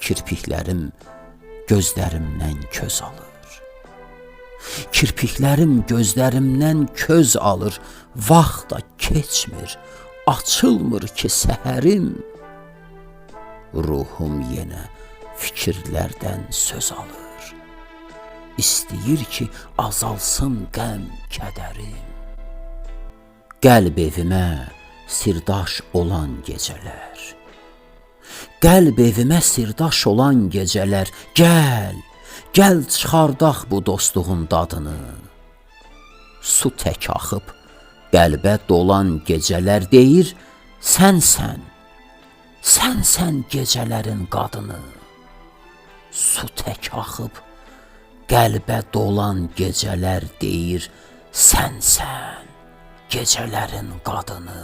kirpiklərim gözlərimdən köz alır. Kirpiklərim gözlərimdən köz alır, vaxt da keçmir, açılmır ki səhərim. Ruhum yenə fikirlərdən söz alır, İstəyir ki azalsın qəm kədərim. Qəlb evimə sirdaş olan gecələr, qəlb evimə sirdaş olan gecələr, gəl çıxardaq bu dostluğun dadını. Su tək axıb qəlbə dolan gecələr deyir, sənsən gecələrin qadını. Su tək axıb qəlbə dolan gecələr deyir, sənsən gecələrin qadını.